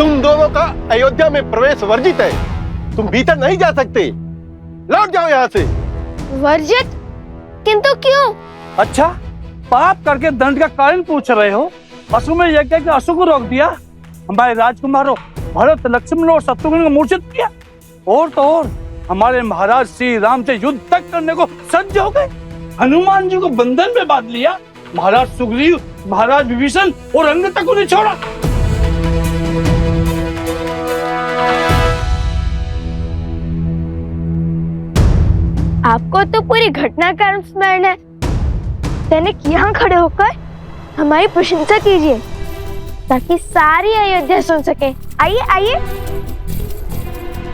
तुम दोनों का अयोध्या में प्रवेश वर्जित है। तुम भीतर नहीं जा सकते। लौट जाओ यहाँ से। वर्जित? किंतु क्यों? अच्छा, पाप करके दंड का कारण पूछ रहे हो? अश्वमेध यज्ञ के अश्व को रोक दिया, हमारे राजकुमारों भरत, लक्ष्मण और शत्रुघ्न को मूर्छित किया, और तो और हमारे महाराज श्री राम से युद्ध तक करने को सज्ज हो गए। हनुमान जी को बंधन में बांध लिया। महाराज सुग्रीव, महाराज विभीषण और अंग तक उन्हें छोड़ा। आपको तो पूरी घटना का स्मरण है। तनिक यहाँ खड़े होकर हमारी प्रशंसा कीजिए ताकि सारी अयोध्या सुन सके। आइए आइए।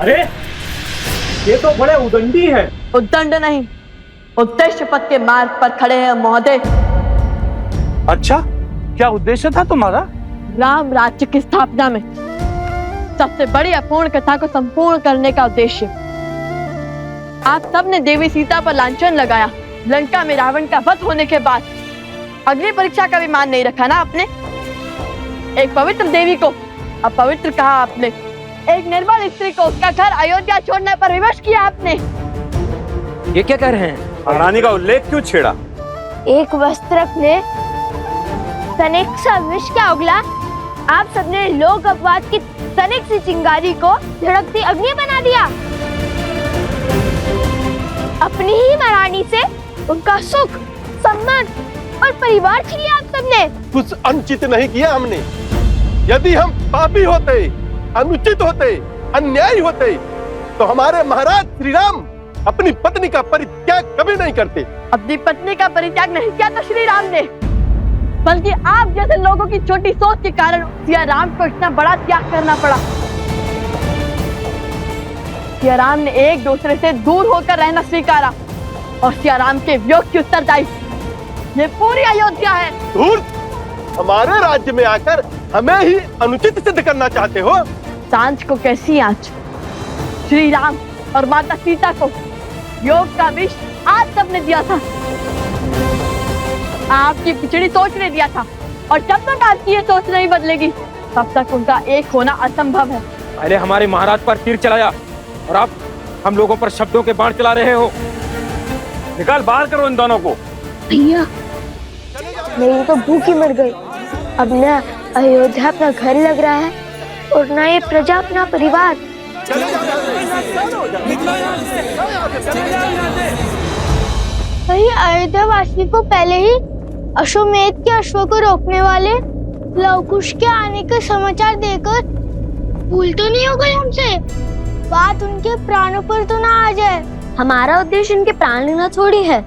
अरे ये तो बड़े उदंडी हैं। उद्दंड नहीं, उद्देश्य पथ के मार्ग पर खड़े हैं महोदय। अच्छा, क्या उद्देश्य था तुम्हारा? राम राज्य की स्थापना में सबसे बड़ी अपूर्ण कथा को संपूर्ण करने का उद्देश्य। आप सबने देवी सीता पर लांछन लगाया। लंका में रावण का वध होने के बाद अग्नि परीक्षा का भी मान नहीं रखा ना आपने। एक पवित्र देवी को अपवित्र कहा आपने। एक निर्बल स्त्री को उसका घर अयोध्या छोड़ने पर विवश किया आपने। ये क्या कर रहे हैं? महारानी का उल्लेख क्यों छेड़ा? एक वस्त्रक ने तनिक सा विष क्या उगला, आप सबने लोक अपवाद की तनिक सी चिंगारी को धड़कती अग्नि बना दिया। अपनी ही महारानी से उनका सुख, सम्मान और परिवार छीन लिया आप सबने। कुछ अनुचित नहीं किया हमने। यदि हम पापी होते, अनुचित होते, अन्यायी होते तो हमारे महाराज श्री राम अपनी पत्नी का परित्याग कभी नहीं करते। अपनी पत्नी का परित्याग नहीं किया तो श्री राम ने, बल्कि आप जैसे लोगों की छोटी सोच के कारण सिया राम को इतना बड़ा त्याग करना पड़ा। सिया राम ने एक दूसरे से दूर होकर रहना स्वीकारा और सिया राम के वियोग की उत्तरदायी ये पूरी अयोध्या है। दूर हमारे राज्य में आकर हमें ही अनुचित सिद्ध करना चाहते हो। सांझ को कैसी आंच? श्री राम और माता सीता को योग का विष आप सबने दिया था। आपकी पिछड़ी सोच ने दिया था, और जब तक आपकी ये सोच नहीं बदलेगी तब तक उनका एक होना असंभव है। पहले हमारे महाराज पर तीर चलाया और अब हम लोगों पर शब्दों के बाण चला रहे हो। निकाल बाहर करो इन दोनों को। भैया, मेरी तो भूखी मर गई। अब न अयोध्या अपना घर लग रहा है और न ये प्रजा अपना परिवार। वही अयोध्या वासी को पहले ही अश्वमेध के अश्व को रोकने वाले लवकुश के आने का समाचार देकर भूल तो नहीं हो गए हमसे? बात उनके प्राणों पर तो ना आ जाए। हमारा उद्देश्य उनके प्राण लेना थोड़ी है।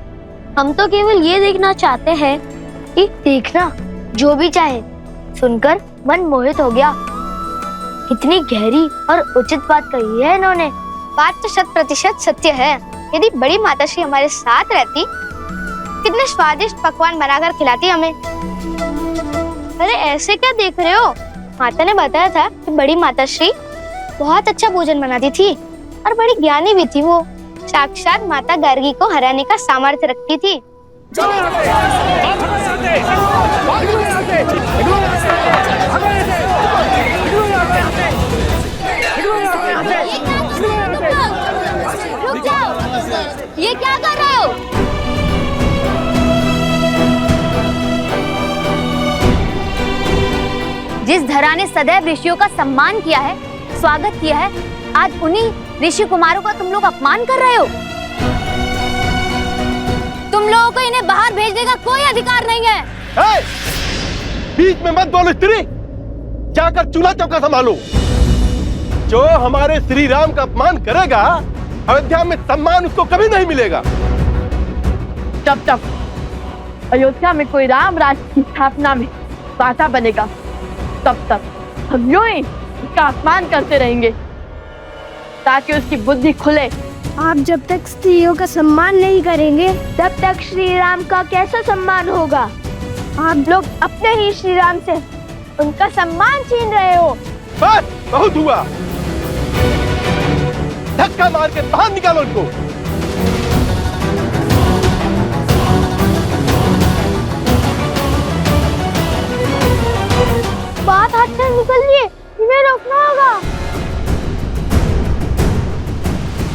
हम तो केवल ये देखना चाहते हैं कि देखना जो भी चाहे सुनकर मन मोहित हो गया। इतनी गहरी और उचित बात कही है इन्होंने। बात तो 100% सत्य है। यदि बड़ी माताश्री हमारे साथ रहती, कितने स्वादिष्ट पकवान बनाकर खिलाती हमें। अरे ऐसे क्या देख रहे हो? माता ने बताया था कि बड़ी माताश्री बहुत अच्छा भोजन बनाती थी और बड़ी ज्ञानी भी थी। वो साक्षात माता गार्गी को हराने का सामर्थ्य रखती थी। रुक जाओ, ये क्या कर रहे हो? जिस धरा ने सदैव ऋषियों का सम्मान किया है, स्वागत किया है, आज उन्हीं ऋषि कुमारों का तुम लोग अपमान कर रहे हो। तुम लोगों को इन्हें बाहर भेजने का कोई अधिकार नहीं है। बीच में मत बोलो स्त्री, जाकर चूल्हा चौका संभालो। जो हमारे श्री राम का अपमान करेगा, अयोध्या में सम्मान उसको कभी नहीं मिलेगा। जब तक अयोध्या में कोई राम राज्य की स्थापना में बाधा बनेगा, तब तक हम यूं ही उसका अपमान करते रहेंगे ताकि उसकी बुद्धि खुले। आप जब तक स्त्रियों का सम्मान नहीं करेंगे, तब तक श्री राम का कैसा सम्मान होगा? आप लोग अपने ही श्री राम से उनका सम्मान छीन रहे हो। बस बहुत हुआ। धक्का मार के बाहर निकालो इनको। बात हाथ से निकल रही है। इन्हें रोकना होगा।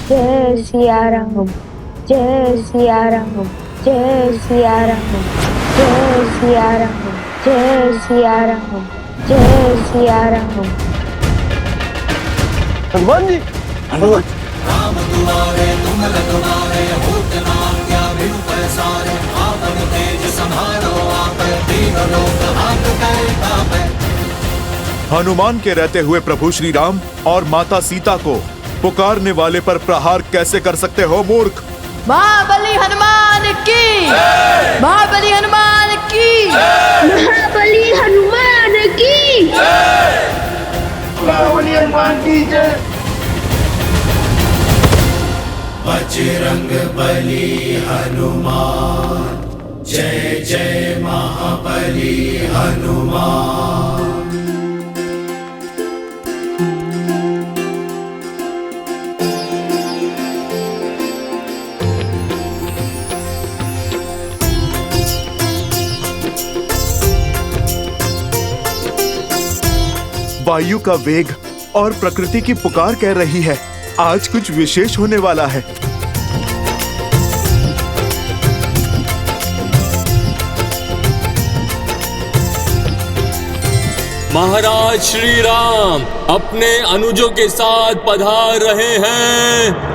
जय सिया राम, जय सिया राम, जय सिया राम, जय सिया राम, जय सिया राम, जय सिया राम। हनुमान जी, हनुमान जी। राम दुआरे तुम लगवारे, होत न आज्ञा बिनु पैसारे, आपन तेज संहारो आपे, तीन लोक हाथ करे कापे। हनुमान के रहते हुए प्रभु श्री राम और माता सीता को पुकारने वाले पर प्रहार कैसे कर सकते हो मूर्ख? महाबली हनुमान की, महाबली हनुमान की, महाबली हनुमान की, महाबली हनुमान की जय। बजरंग बली हनुमान, जय जय महाबली हनुमान। वायु का वेग और प्रकृति की पुकार कह रही है, आज कुछ विशेष होने वाला है। महाराज श्री राम अपने अनुजों के साथ पधार रहे हैं।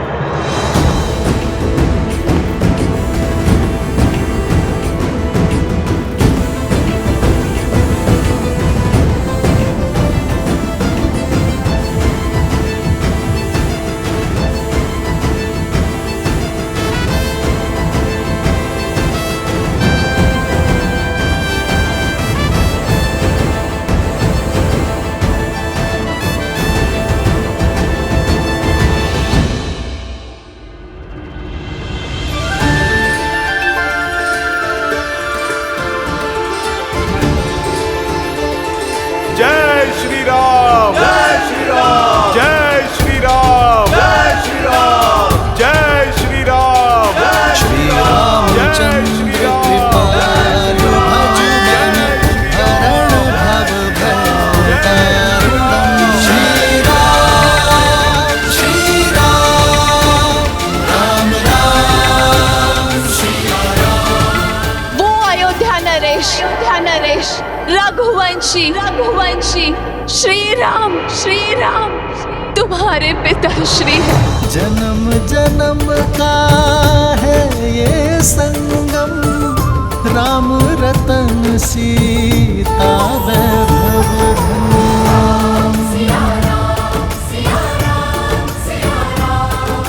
जय श्री राम, जय श्री राम, जय श्री राम, जय श्री राम, जय श्री राम, जय श्री राम, जय श्री राम, कृपालु भज मन हरण भव भय तारुण्यम। श्री राम, श्री राम, राम राम, सिया राम। वो अयोध्या नरेश, रघुवंशी, श्री राम तुम्हारे पिताश्री है। जन्म जन्म का है ये संगम, राम रतन सीता वैभव धन। सिया राम, सिया राम, सिया राम,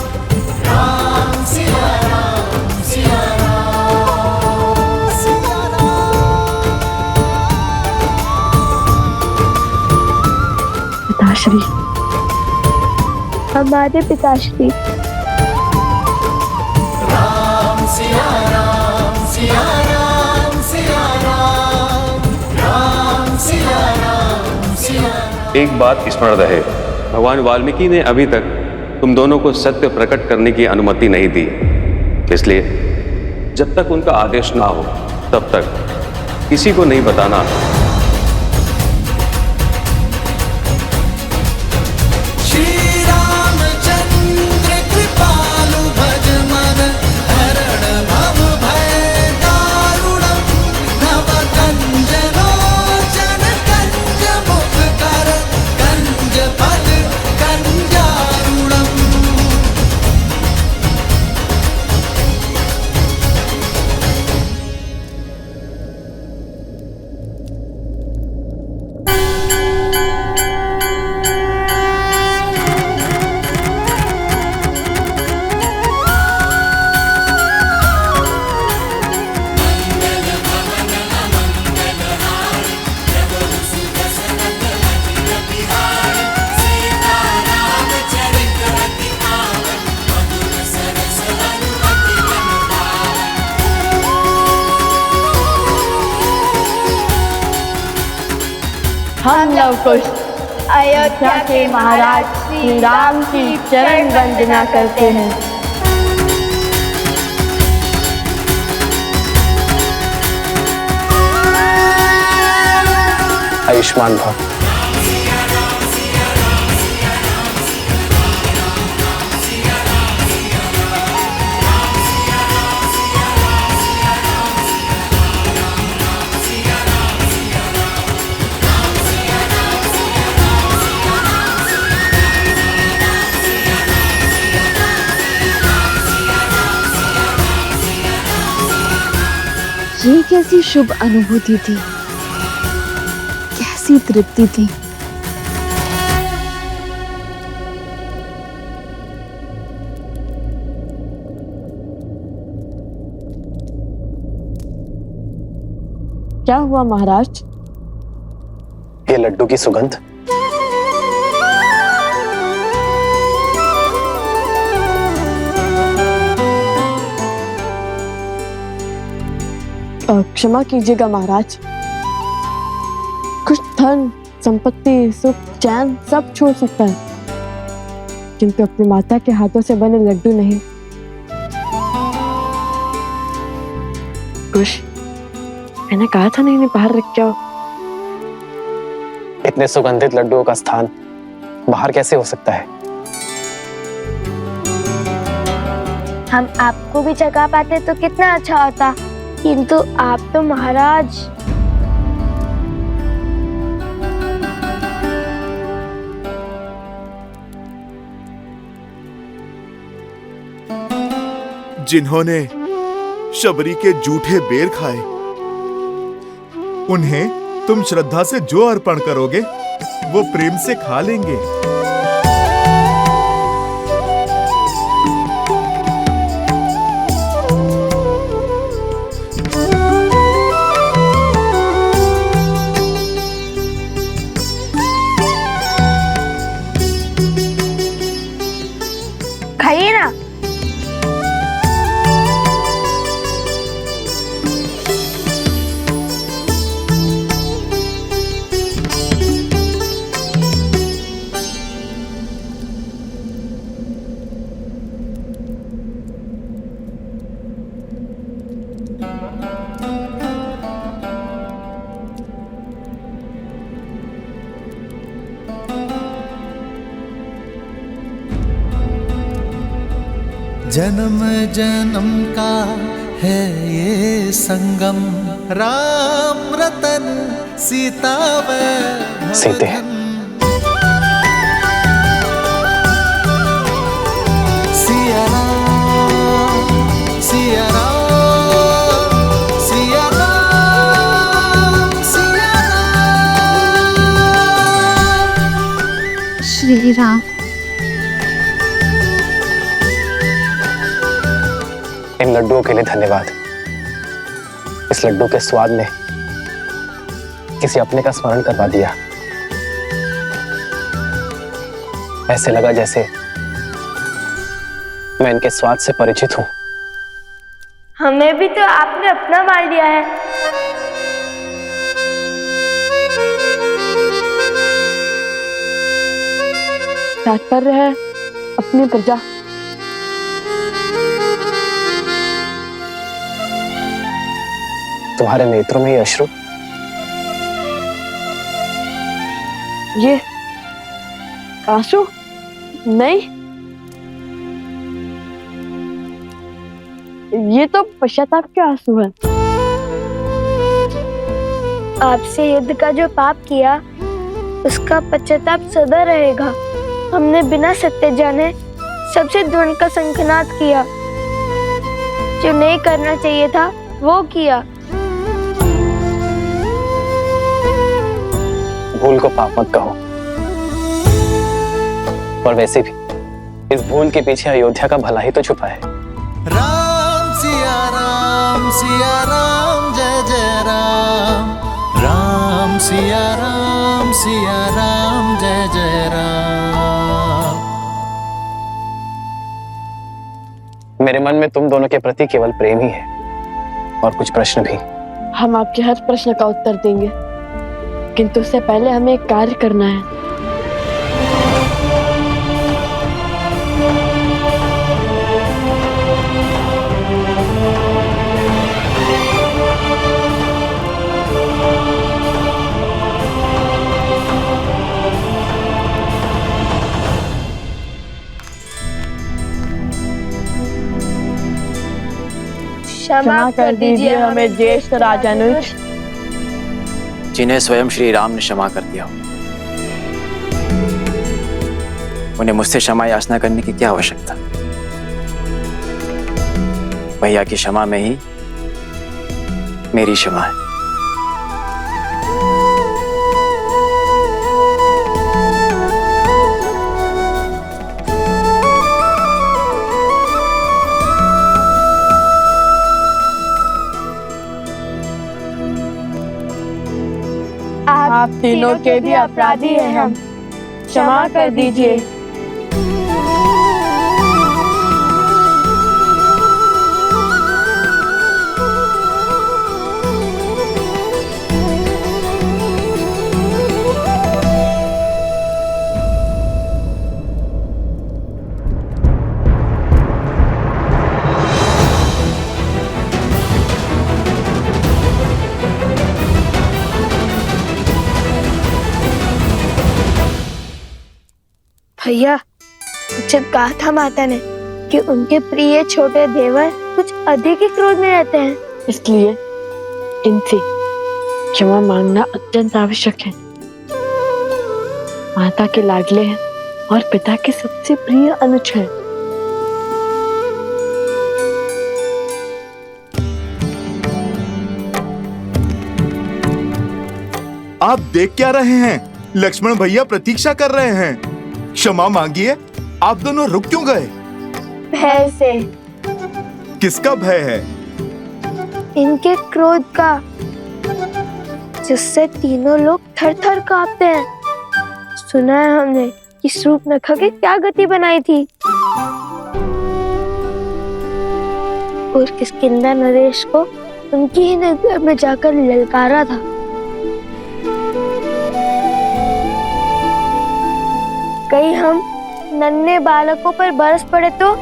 राम सिया राम, सिया राम, सिया राम। पिताश्री, हमारे पिताश्री। राम सिया राम, सिया राम, सिया राम, राम सिया राम, सिया। एक बात स्मरण रहे, भगवान वाल्मीकि ने अभी तक तुम दोनों को सत्य प्रकट करने की अनुमति नहीं दी, इसलिए जब तक उनका आदेश ना हो तब तक किसी को नहीं बताना। हम लव कुश अयोध्या के महाराज श्री राम की चरण वंदना करते हैं। आयुष्मान भव। ये कैसी शुभ अनुभूति थी, कैसी तृप्ति थी। क्या हुआ महाराज? ये लड्डू की सुगंध। क्षमा कीजिएगा महाराज, कुछ धन संपत्ति सुख चैन सब छोड़ सकता है, किंतु अपनी माता के हाथों से बने लड्डू नहीं। कुछ मैंने कहा था नहीं बाहर रख जाओ। इतने सुगंधित लड्डुओं का स्थान बाहर कैसे हो सकता है? हम आपको भी जगा पाते तो कितना अच्छा होता, किंतु आप तो महाराज। जिन्होंने शबरी के जूठे बेर खाए, उन्हें तुम श्रद्धा से जो अर्पण करोगे वो प्रेम से खा लेंगे। खाइए ना। जन्म जन्म का है ये संगम, राम रतन सीता वैभव सीते। सिया राम सिया राम सिया राम सिया राम। श्री राम। इन लड्डुओं के लिए धन्यवाद। इस लड्डू के स्वाद ने किसी अपने का स्मरण करवा दिया। ऐसे लगा जैसे मैं इनके स्वाद से परिचित हूं। हमें भी तो आपने अपना मान लिया है। तात्पर्य है अपनी प्रजा। तुम्हारे नेत्रों में ये अश्रु? ये आंसू नहीं, ये तो पश्चाताप के आंसू है। आपसे युद्ध का जो पाप किया उसका पश्चाताप सदा रहेगा। हमने बिना सत्य जाने सबसे द्रोण का शंखनाद किया, जो नहीं करना चाहिए था वो किया। भूल को पाप मत कहो, और वैसे भी इस भूल के पीछे अयोध्या का भला ही तो छुपा है। राम सिया राम जय जय राम, राम सिया राम जय जय राम। मेरे मन में तुम दोनों के प्रति केवल प्रेम ही है, और कुछ प्रश्न भी। हम आपके हर प्रश्न का उत्तर देंगे, किंतु उससे पहले हमें एक कार्य करना है। क्षमा कर दीजिए हमें ज्येष्ठ राजानुज, जिन्हें स्वयं श्री राम ने क्षमा कर दिया। उन्हें मुझसे क्षमा याचना करने की क्या आवश्यकता? भैया की क्षमा में ही मेरी क्षमा है। आप तीनों के भी अपराधी हैं हम, क्षमा कर दीजिए। भैया, जब कहा था माता ने कि उनके प्रिय छोटे देवर कुछ अधिक ही क्रोध में रहते हैं, इसलिए इनसे क्षमा मांगना अत्यंत आवश्यक है। माता के लाडले हैं और पिता के सबसे प्रिय अनुज हैं। आप देख क्या रहे हैं? लक्ष्मण भैया प्रतीक्षा कर रहे हैं। क्षमा मांगिए। आप दोनों रुक क्यों गए? भय से। किसका भय है? इनके क्रोध का, जिससे तीनों लोग थर थर कांपते हैं। सुना है हमने कि शूर्पणखा की क्या गति बनाई थी और किष्किंधा नरेश को उनकी ही नगर में जाकर ललकारा था। कहीं हम नन्हे बालकों पर बरस पड़े तो?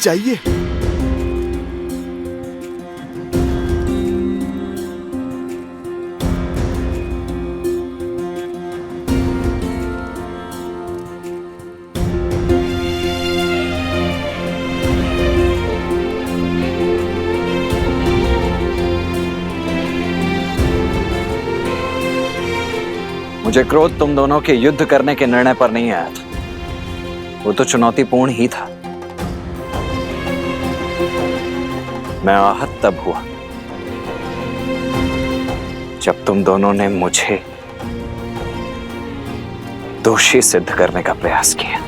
जाइए। मुझे क्रोध तुम दोनों के युद्ध करने के निर्णय पर नहीं आया था। वो तो चुनौतीपूर्ण ही था। मैं आहत तब हुआ जब तुम दोनों ने मुझे दोषी सिद्ध करने का प्रयास किया।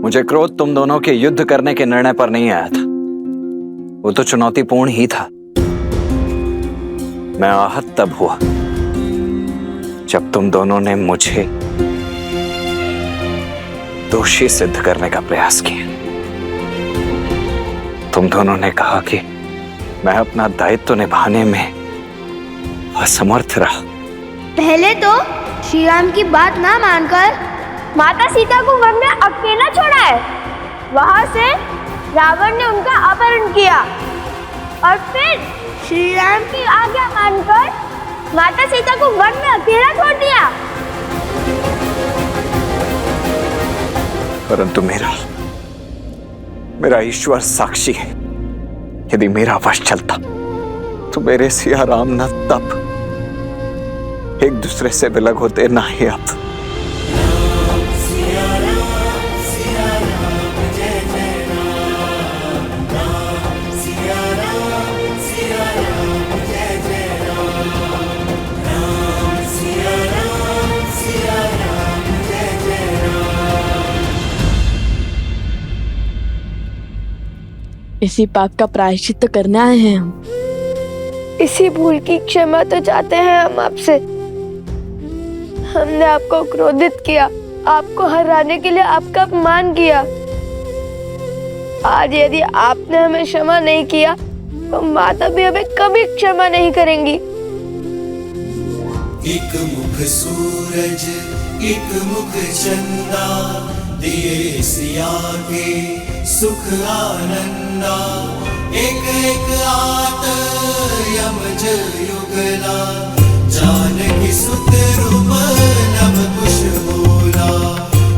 मुझे क्रोध तुम दोनों के युद्ध करने के निर्णय पर नहीं आया था। वो तो चुनौतीपूर्ण ही था। मैं आहत तब हुआ जब तुम दोनों ने मुझे दोषी सिद्ध करने का प्रयास किया। तुम दोनों ने कहा कि मैं अपना दायित्व निभाने में असमर्थ रहा। पहले तो श्री राम की बात ना मानकर माता सीता को वन में अकेला छोड़ा है। वहां से रावण ने उनका अपहरण किया और फिर श्री राम की आज्ञा मानकर माता सीता को वन में अकेला छोड़ दिया। परंतु मेरा ईश्वर साक्षी है। यदि मेरा वश चलता तो मेरे सिया राम न तब एक दूसरे से विलग होते, ना ही अब। इसी पाप का प्रायश्चित्त करने आए हैं हम। इसी भूल की क्षमा तो चाहते हैं हम आपसे। हमने आपको क्रोधित किया, आपको हराने के लिए आपका अपमान किया। आज यदि आपने हमें क्षमा नहीं किया तो माता भी हमें कभी क्षमा नहीं करेंगी। एक मुख सूरज एक मुख चंदा, दिए सिया के सुख आनंदा। एक एक आत यमज युगला जानकी सुत रूप नव कुश बोला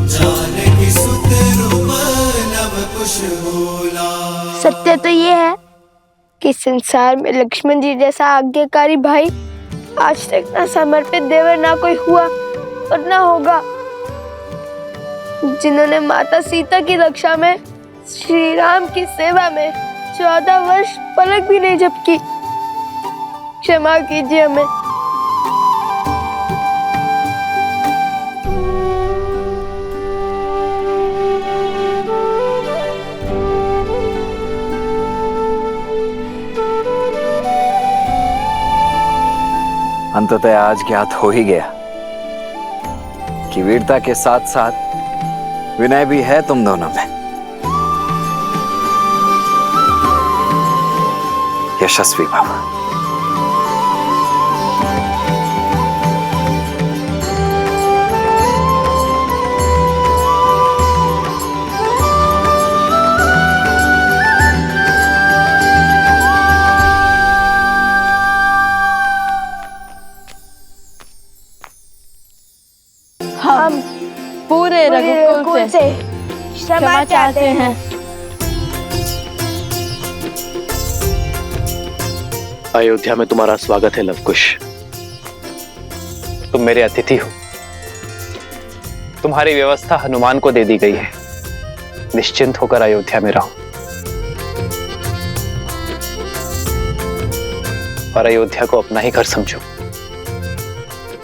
जानकी सुत रूप नव कुश बोला। सत्य तो ये है कि संसार में लक्ष्मण जी जैसा आज्ञाकारी भाई आज तक ना समर्पित देवर ना कोई हुआ और ना होगा, जिन्होंने माता सीता की रक्षा में श्री राम की सेवा में 14 वर्ष पलक भी नहीं झपकी। क्षमा कीजिए हमें। अंततः आज ज्ञात हो ही गया कि वीरता के साथ साथ विनय भी है तुम दोनों में। यशस्वी भव। हम पूरे रघुकुल से क्षमा चाहते हैं। अयोध्या में तुम्हारा स्वागत है लवकुश। तुम मेरे अतिथि हो। तुम्हारी व्यवस्था हनुमान को दे दी गई है। निश्चिंत होकर अयोध्या में रहो और अयोध्या को अपना ही घर समझो।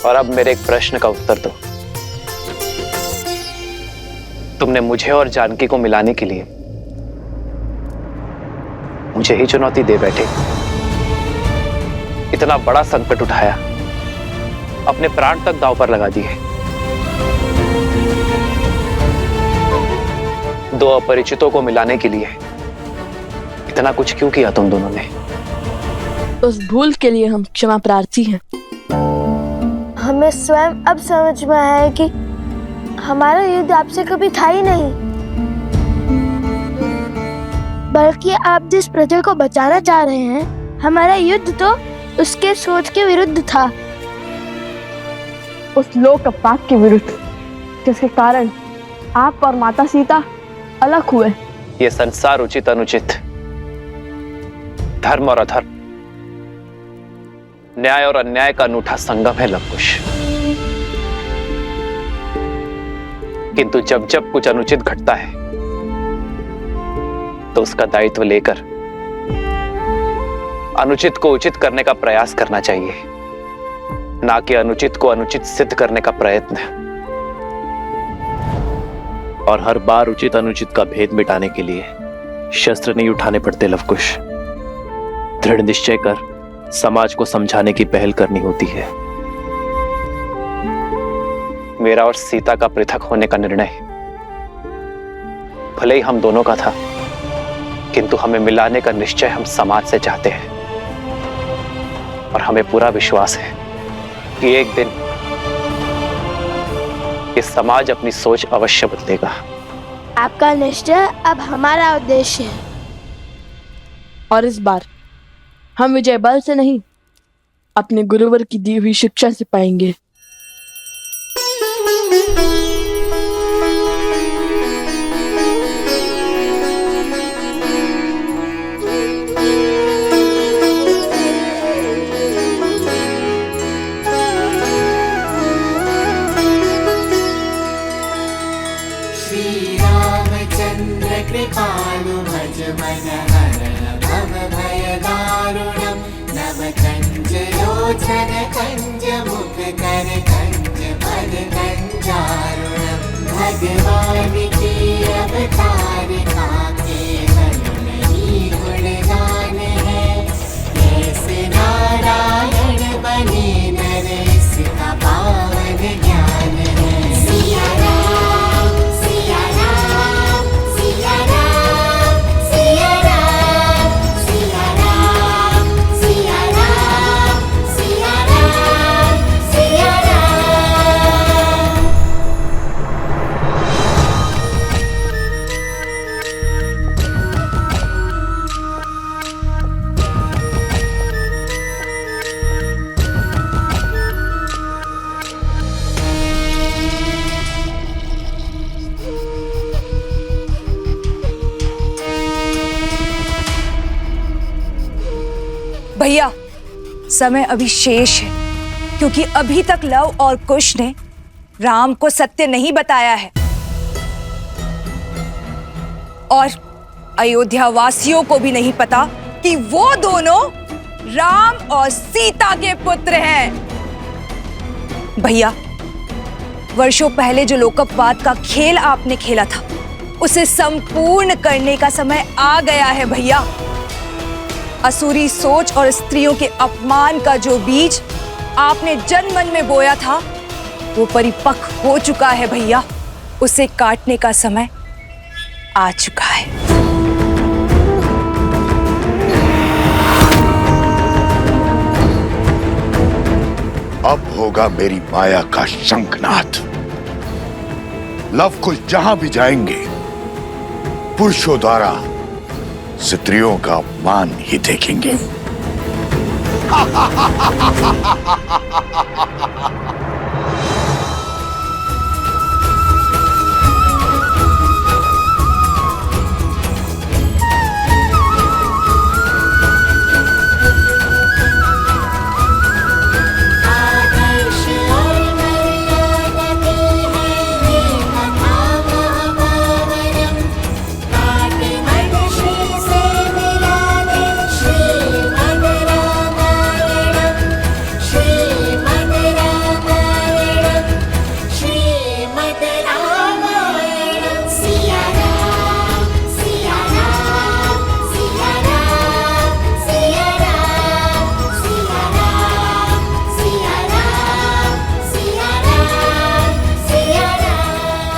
और अब मेरे एक प्रश्न का उत्तर दो। तुमने मुझे और जानकी को मिलाने के लिए मुझे ही चुनौती दे बैठे। इतना बड़ा संकट उठाया, अपने प्राण तक दांव पर लगा दिए। दो अपरिचितों को मिलाने के लिए इतना कुछ क्यों किया तुम दोनों ने? उस भूल के लिए हम क्षमा प्रार्थी हैं। हमें स्वयं अब समझ में आया है कि हमारा युद्ध आपसे कभी था ही नहीं, बल्कि आप जिस प्रजा को बचाना चाह रहे हैं, हमारा युद्ध तो उसके सोच के विरुद्ध था। उस लोक पाप के विरुद्ध जिसके कारण आप और माता सीता अलग हुए। ये संसार उचित अनुचित, धर्म और अधर्म, न्याय और अन्याय का अनूठा संगम है लवकुश। किंतु जब जब कुछ अनुचित घटता है तो उसका दायित्व लेकर अनुचित को उचित करने का प्रयास करना चाहिए, ना कि अनुचित को अनुचित सिद्ध करने का प्रयत्न। और हर बार उचित अनुचित का भेद मिटाने के लिए शस्त्र नहीं उठाने पड़ते लवकुश। दृढ़ निश्चय कर समाज को समझाने की पहल करनी होती है। मेरा और सीता का पृथक होने का निर्णय भले ही हम दोनों का था, किंतु हमें मिलाने का निश्चय हम समाज से चाहते हैं। और हमें पूरा विश्वास है कि एक दिन ये समाज अपनी सोच अवश्य बदलेगा। आपका निश्चय अब हमारा उद्देश्य है। और इस बार हम विजय बल से नहीं, अपने गुरुवर की दी हुई शिक्षा से पाएंगे। श्री रामचंद्र कृपालु भज मन हरण भव भय दारुणम नव कंज लोचन कंज मुख कर कंज पद कंजारुणम भगवान की अवतार का केवल नहीं गुणगान है। ऐसे नारायण बने नर इसका पावन ज्ञान है। सिया राम सिया राम सिया राम सिया राम सिया राम सिया राम सिया राम सिया राम। भैया, समय अभी शेष है, क्योंकि अभी तक लव और कुश ने राम को सत्य नहीं बताया है और अयोध्या वासियों को भी नहीं पता कि वो दोनों राम और सीता के पुत्र हैं। भैया, वर्षों पहले जो लोकपवाद का खेल आपने खेला था, उसे संपूर्ण करने का समय आ गया है भैया। असुरी सोच और स्त्रियों के अपमान का जो बीज आपने जन मन में बोया था, वो परिपक्व हो चुका है भैया। उसे काटने का समय आ चुका है। अब होगा मेरी माया का शंखनाद। लव कुश जहां भी जाएंगे, पुरुषों द्वारा स्त्रियों का अपमान ही देखेंगे।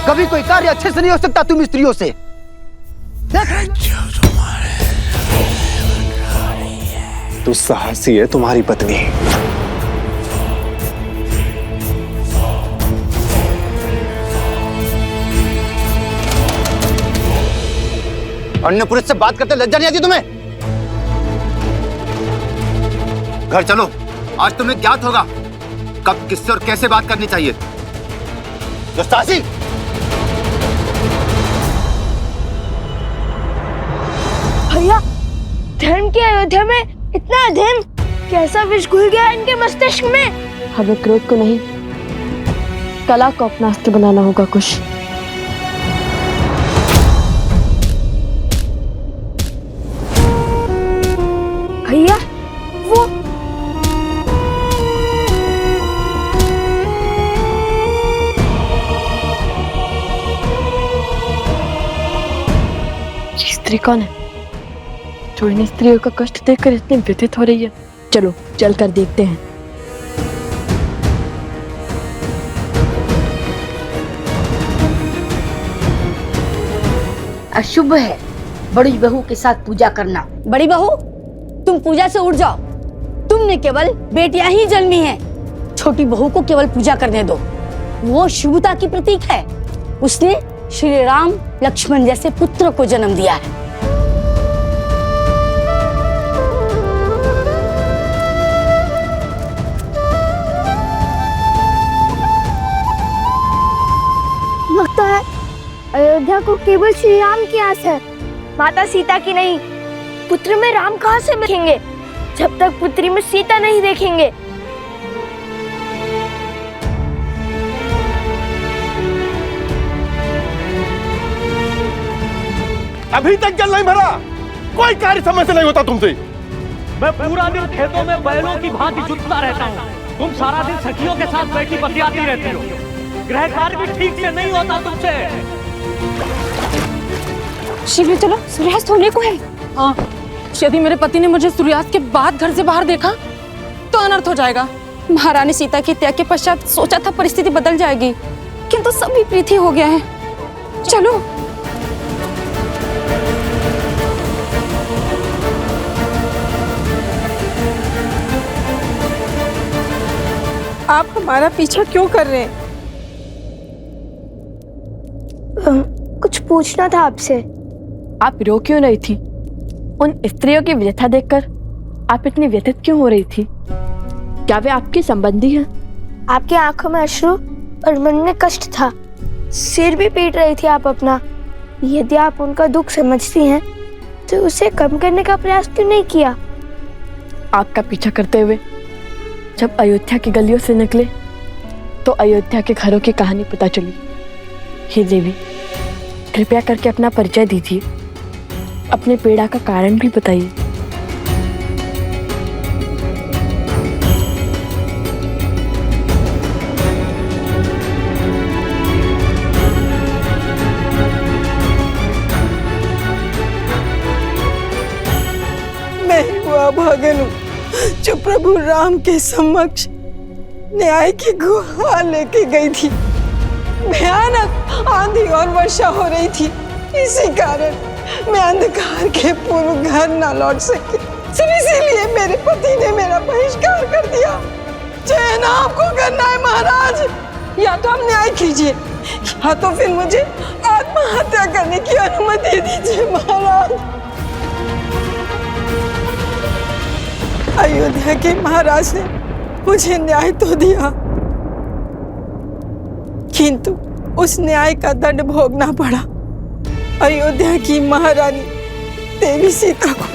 कभी कोई कार्य अच्छे से नहीं हो सकता तुम स्त्रियों से। तू साहसी है, तुम्हारी पत्नी। अन्य पुरुष से बात करते लज्जा नहीं आती तुम्हें? घर चलो, आज तुम्हें ज्ञात होगा कब किससे और कैसे बात करनी चाहिए। साहसी, भैया, धर्म की अयोध्या में इतना अधर्म, कैसा विष घुल गया इनके मस्तिष्क में। हमें क्रोध को नहीं, कला को अपना अस्त्र बनाना होगा कुश। भैया, वो स्त्री कौन है जो इन स्त्रियों का कष्ट देखकर इतनी व्यथित हो रही है? चलो चलकर देखते हैं। अशुभ है बड़ी बहू के साथ पूजा करना। बड़ी बहू, तुम पूजा से उठ जाओ। तुमने केवल बेटियां ही जन्मी हैं। छोटी बहू को केवल पूजा करने दो। वो शुभता की प्रतीक है। उसने श्री राम लक्ष्मण जैसे पुत्र को जन्म दिया है। लगता है अयोध्या को केवल श्री राम की आस है, माता सीता की नहीं। पुत्र में राम कहाँ से देखेंगे जब तक पुत्री में सीता नहीं देखेंगे। अभी तक जल नहीं भरा, कोई कार्य समय से नहीं होता तुमसे। मैं पूरा दिन खेतों में बैलों की भांति जुटता रहता हूँ। तुम सारा दिन सखियों के साथ बैठी बतियाती रहती हो। गृह कार्य भी ठीक से नहीं होता तुमसे। शीघ्र चलो, सूर्यास्त होने को है। हाँ, यदि मेरे पति ने मुझे सूर्यास्त के बाद घर से बाहर देखा तो अनर्थ हो जाएगा। महारानी सीता के त्याग के पश्चात सोचा था परिस्थिति बदल जाएगी, किंतु सब विपरीत ही हो गया है। चलो। आप हमारा पीछा क्यों कर रहे हैं? कुछ पूछना था आपसे। आप रो क्यों रही थी? उन स्त्रियों की व्यथा देखकर आप इतनी व्यथित क्यों हो रही थी? क्या वे आपके संबंधी हैं? आपकी आंखों में अश्रु और मन में कष्ट था। सिर भी पीट रही थी आप अपना। यदि आप उनका दुख समझती हैं तो उसे कम करने का प्रयास क्यों नहीं किया? आपका पीछा करते हुए जब अयोध्या की गलियों से निकले तो अयोध्या के घरों की कहानी पता चली। हे देवी, कृपया करके अपना परिचय दीजिए, अपने पीड़ा का कारण भी बताइए। मैं ही वो अभागन हूँ जो प्रभु राम के समक्ष न्याय की गुहार लेके गई थी। भयानक आंधी और वर्षा हो रही थी, इसी कारण मैं अंधकार के पूर्व घर न लौट सकी। सिर्फ इसीलिए मेरे पति ने मेरा बहिष्कार कर दिया। चयन आपको करना है महाराज, या तो आप न्याय कीजिए या तो फिर मुझे आत्महत्या करने की अनुमति दीजिए महाराज। अयोध्या के महाराज ने मुझे न्याय तो दिया, किंतु उस न्याय का दंड भोगना पड़ा अयोध्या की महारानी देवी सीता को।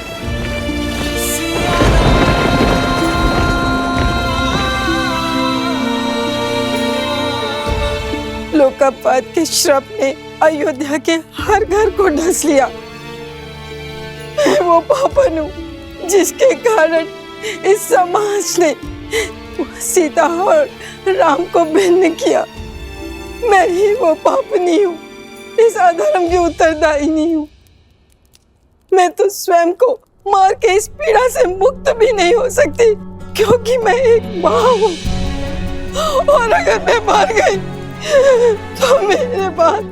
लोकापात के श्राप ने अयोध्या के हर घर को ढस लिया। मैं वो पापन हूँ जिसके कारण इस समाज ने सीता और राम को भिन्न किया। मैं ही वो पापनी हूँ, इस अधर्म की उत्तरदायिनी हूँ। मैं तो स्वयं को मार के इस पीड़ा से मुक्त भी नहीं हो सकती, क्योंकि मैं एक माँ हूँ। और अगर मैं मर गई तो मेरे बाद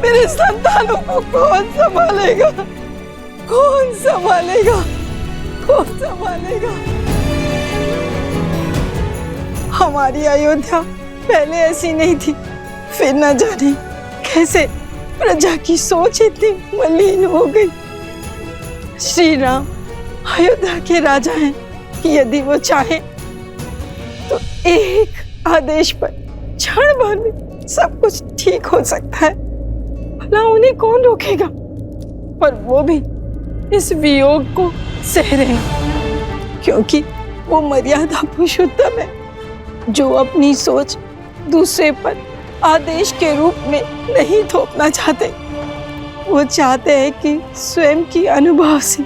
मेरे संतानों को कौन संभालेगा? कौन संभालेगा? कौन संभालेगा? हमारी अयोध्या पहले ऐसी नहीं थी, फिर न जाने कैसे प्रजा की सोच इतनी मलिन हो गई। श्री राम अयोध्या के राजा हैं, यदि वो चाहे तो एक आदेश पर क्षण भर में सब कुछ ठीक हो सकता है। भला उन्हें कौन रोकेगा? पर वो भी इस वियोग को सह रहे हैं, क्योंकि वो मर्यादा पुरुषोत्तम है जो अपनी सोच दूसरे पर आदेश के रूप में नहीं थोपना चाहते। वो चाहते हैं कि स्वयं की अनुभव से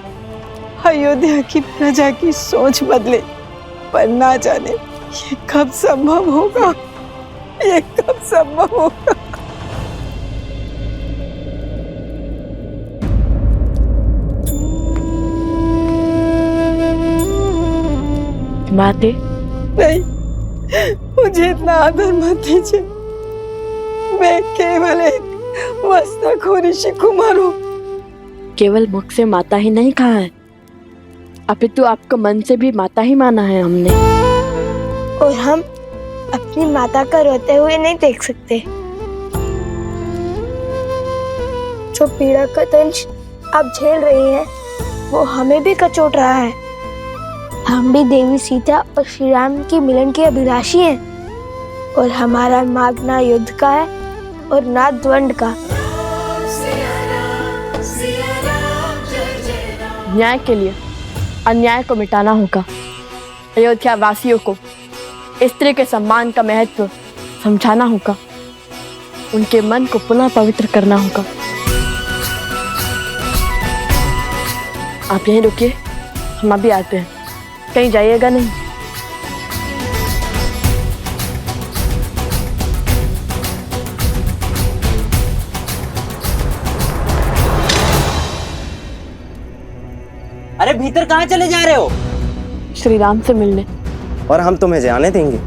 अयोध्या की प्रजा की सोच बदले, पर ना जाने ये कब संभव होगा, ये कब संभव होगा। माते नहीं, मुझे इतना आदर मत दीजिए। मैं केवल एक वस्त्रखोर ऋषि कुमार हूँ। केवल मुख से माता ही नहीं कहा है, अपितु आपको मन से भी माता ही माना है हमने। और हम अपनी माता का रोते हुए नहीं देख सकते। जो पीड़ा का दंश आप झेल रही हैं, वो हमें भी कचोट रहा है। हम भी देवी सीता और श्री राम की मिलन के अभिलाषी हैं, और हमारा मार्ग ना युद्ध का है और ना द्वंद का। न्याय के लिए अन्याय को मिटाना होगा। अयोध्या वासियों को स्त्री के सम्मान का महत्व समझाना होगा। उनके मन को पुनः पवित्र करना होगा। आप यहीं रुकिए, हम अभी आते हैं, कहीं जाइएगा नहीं। अरे भीतर कहाँ चले जा रहे हो? श्री राम से मिलने। और हम तुम्हें जाने देंगे?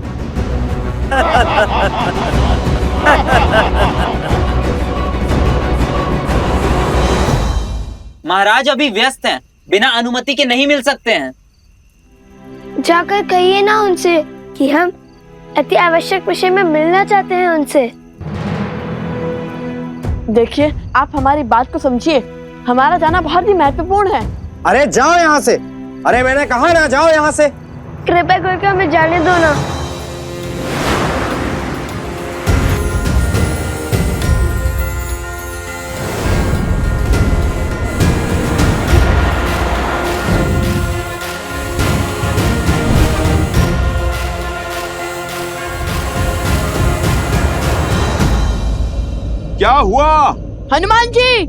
महाराज अभी व्यस्त हैं, बिना अनुमति के नहीं मिल सकते हैं। जाकर कहिए ना उनसे कि हम अति आवश्यक विषय में मिलना चाहते हैं उनसे। देखिए, आप हमारी बात को समझिए, हमारा जाना बहुत ही महत्वपूर्ण है। अरे जाओ यहाँ से। अरे मैंने कहा ना, जाओ यहाँ से। कृपया करके हमें जाने दो ना। क्या हुआ? हनुमान जी,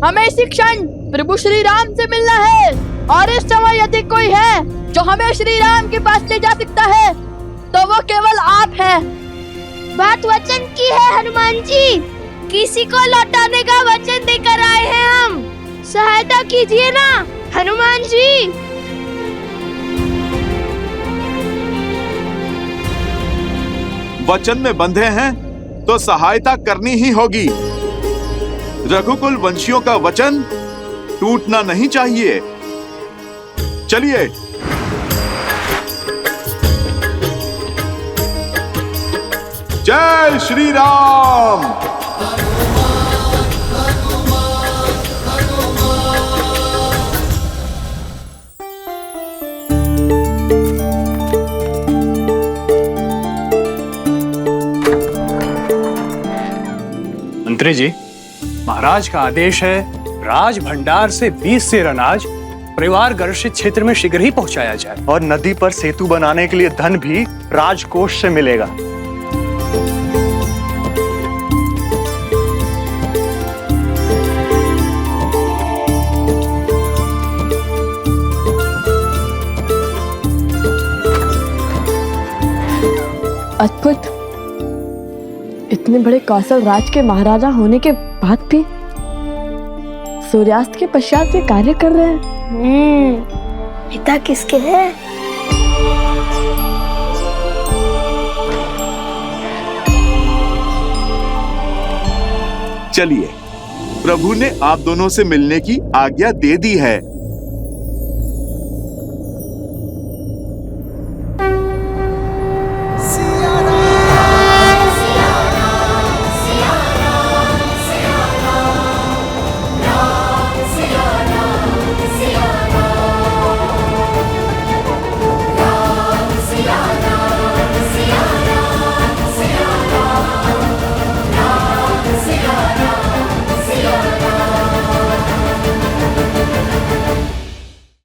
हमें इसी क्षण प्रभु श्री राम से मिलना है, और इस समय यदि कोई है जो हमें श्री राम के पास ले जा सकता है तो वो केवल आप हैं। बात वचन की है हनुमान जी, किसी को लौटाने का वचन देकर आए हैं हम। सहायता कीजिए ना हनुमान जी। वचन में बंधे हैं तो सहायता करनी ही होगी। रघुकुल वंशियों का वचन टूटना नहीं चाहिए। चलिए। जय श्री राम। मंत्री जी, महाराज का आदेश है राज भंडार से 20 सेर अनाज परिवार गर्षित क्षेत्र में शीघ्र ही पहुंचाया जाए, और नदी पर सेतु बनाने के लिए धन भी राजकोष से मिलेगा। अद्भुत, इतने बड़े कौशल राज के महाराजा होने के बाद भी सूर्यास्त के पश्चात ये कार्य कर रहे हैं। पिता किसके हैं? चलिए, प्रभु ने आप दोनों से मिलने की आज्ञा दे दी है।